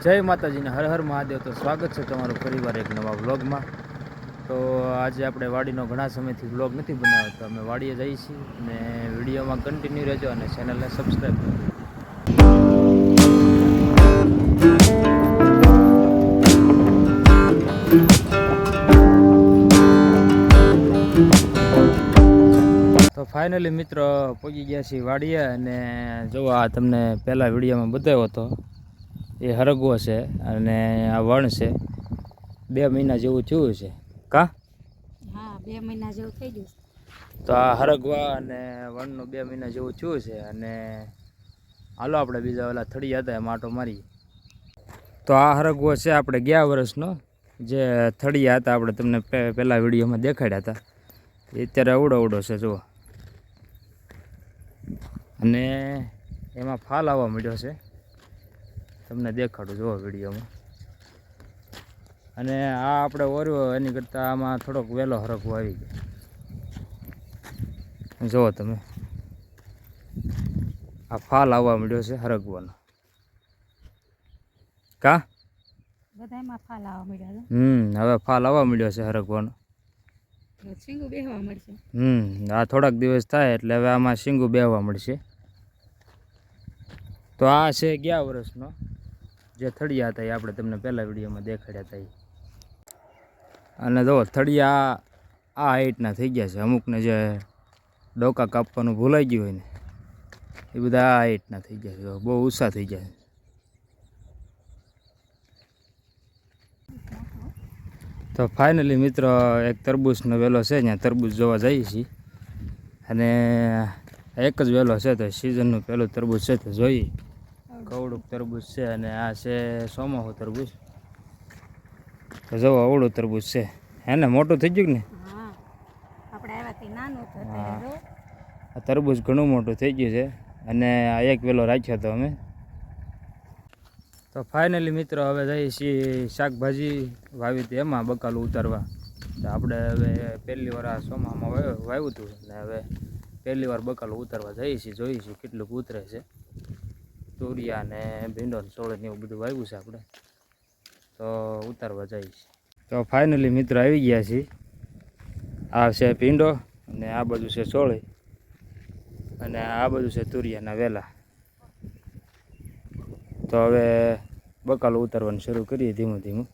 જય માતાજીને હર હર મહાદેવ। તો સ્વાગત છે તમારું ફરીવાર એક નવા વ્લોગમાં। તો આજે આપણે વાડીનો ઘણા સમયથી વ્લોગ નથી બનાવ્યો, તો અમે વાડીએ જઈએ છીએ અને વિડીયોમાં કન્ટિન્યુ રહેજો અને ચેનલને સબસ્ક્રાઈબ કરજો। તો ફાઇનલી મિત્રો પહોંચી ગયા છીએ વાડીએ અને જો આ તમને પહેલાં વિડીયોમાં બતાવ્યો હતો એ હરગવો છે અને આ વણ છે। 2 મહિના જેવું થયું છે કા? હા, 2 મહિના જેવું થઈ ગયું। તો આ હરગવા અને વણનું 2 મહિના જેવું થયું છે અને હાલો આપણે બીજા ઓલા થળિયા હતા એમાં આંટો મારીએ। તો આ હરગવો છે આપણે ગયા વર્ષનો, જે થળિયા હતા આપણે તમને પહેલાં વિડીયોમાં દેખાડ્યા હતા, એ અત્યારે અવડો છે જુઓ, અને એમાં ફાલ આવવા મળ્યો છે, તમને દેખાડું જુઓ વિડીયોમાં। અને આ આપણે ઓર્યો એની કરતાં આમાં થોડોક વહેલો હરગવો આવી ગયો, જુઓ તમે આ ફાલ આવવા મળ્યો છે હરગવાનો કા? બધાયમાં ફાલ આવવા મળ્યા છે। હવે ફાલ આવવા મળ્યો છે હરગવાનો, શીંગું બેહવા મળશે। આ થોડાક દિવસ થાય એટલે હવે આમાં શીંગું બેહવા મળશે। તો આ છે ગયા વર્ષનો જે થળિયા હતા એ આપણે તમને પહેલા વિડીયોમાં દેખાડ્યા હતા એ, અને જો થળિયા આ હાઈટના થઈ ગયા છે, અમુકને જે ડોકા કાપવાનું ભૂલાઈ ગયું હોય ને એ બધા આ હાઈટના થઈ ગયા છે, બહુ ઊંચા થઈ ગયા છે। તો ફાઇનલી મિત્રો એક તરબૂચનો વેલો છે, ત્યાં તરબૂચ જોવા જઈએ છીએ, અને એક જ વેલો છે તો સિઝનનું પહેલું તરબૂચ છે તો જોઈએ। કવડું તરબૂચ છે અને આ છે સોમાહુ તરબૂચ, તો જો અવળું તરબૂચ છે, હે ને? મોટું થઈ ગયું ને? હા, આપણે આવ્યાથી નાનું હતું, હા, અત્યારે આ તરબૂચ ઘણું મોટું થઈ ગયું છે અને આ એક વેલો રાખ્યો હતો અમે। તો ફાઇનલી મિત્રો હવે જઈએ છીએ શાકભાજી વાવી હતી એમાં બકાલું ઉતારવા। તો આપણે હવે પહેલી વાર આ સોમામાં વાવ્યું હતું ને હવે પહેલી વાર બકાલું ઉતારવા જઈએ છીએ, જોઈએ છીએ કેટલુંક ઉતરે છે। તુરિયા ને ભીંડો ને સોળે ને એવું બધું વાવ્યું છે આપણે, તો ઉતારવા જઈએ છીએ। તો ફાઇનલી મિત્રો આવી ગયા છીએ, આ છે ભીંડો અને આ બાજુ છે સોળી અને આ બાજુ છે તુરિયાના વેલા। તો હવે બકાલું ઉતારવાનું શરૂ કરીએ ધીમું ધીમું।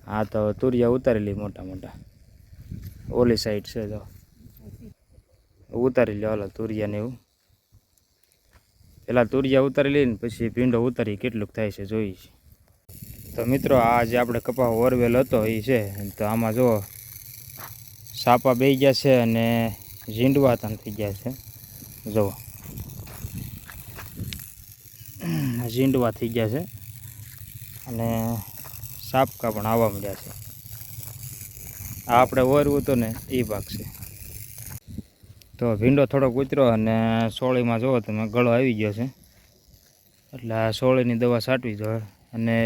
હા, તો તુરિયા ઉતારી લઈએ મોટા મોટા, ઓલી સાઈડ છે તો ઉતારી લે ઓલા તુરિયાને એવું, પેલા તુરિયા ઉતારી લઈને પછી ભીંડો ઉતારી કેટલુંક થાય છે જોઈએ છે। તો મિત્રો આ જે આપણે કપા ઓરવેલ હતો એ છે, તો આમાં જો સાપા બેસી ગયા છે અને ઝીંડવા પણ થઈ ગયા છે, જુઓ ઝીંડવા થઈ ગયા છે અને સાપકા પણ આવવા મળ્યા છે। આ આપણે ઓરવું હતું ને એ ભાગ છે। તો ભીંડો થોડોક ઉતર્યો અને સોળીમાં જુઓ તમે ગળો આવી ગયો છે, એટલે આ સોળીની દવા છાંટવી જોઈએ। અને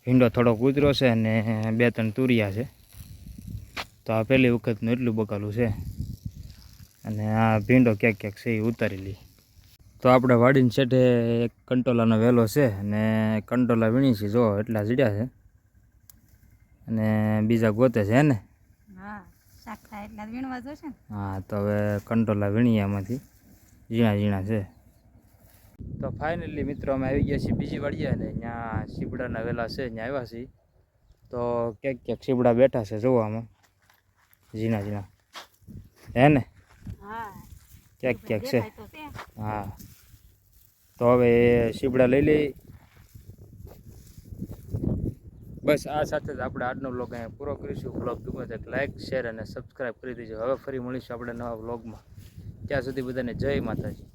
ભીંડો થોડોક ઉતર્યો છે અને 2-3 તુરિયા છે, તો આ પહેલી વખતનું એટલું બકાલું છે અને આ ભીંડો ક્યાંક છે એ ઉતારી લઈએ। તો આપણે વાડીની છેઠે એક કંટોલાનો વેલો છે અને કંટોલા વીણી છે, જો એટલા જીડ્યા છે અને બીજા ગોતે છે ને? હા, શાક થાય એટલે વીણવા જોશે ને। હા, તો હવે કંટોલા વીણીએ એમાંથી, ઝીણા ઝીણા છે। તો ફાઇનલી મિત્રો અમે આવી ગયા છીએ બીજી વાડીએ અને ત્યાં સીપડાના વેલા છે, ત્યાં આવ્યા છીએ। તો ક્યાંક સીપડા બેઠા છે, જોવો આમાં ઝીણા ઝીણા, હે ને? હા, ક્યાંક છે। તો છે। હા, તો હવે સીપડા લઈ લઈ। બસ આ સાથે જ આપણે આજનો વ્લોગ અહીંયા પૂરો કરીશું। વ્લોગ ગમે તો લાઇક, શેર અને સબસ્ક્રાઈબ કરી દેજો। હવે ફરી મળીશું આપણે નવા વ્લોગમાં, ત્યાં સુધી બધાને જય માતાજી।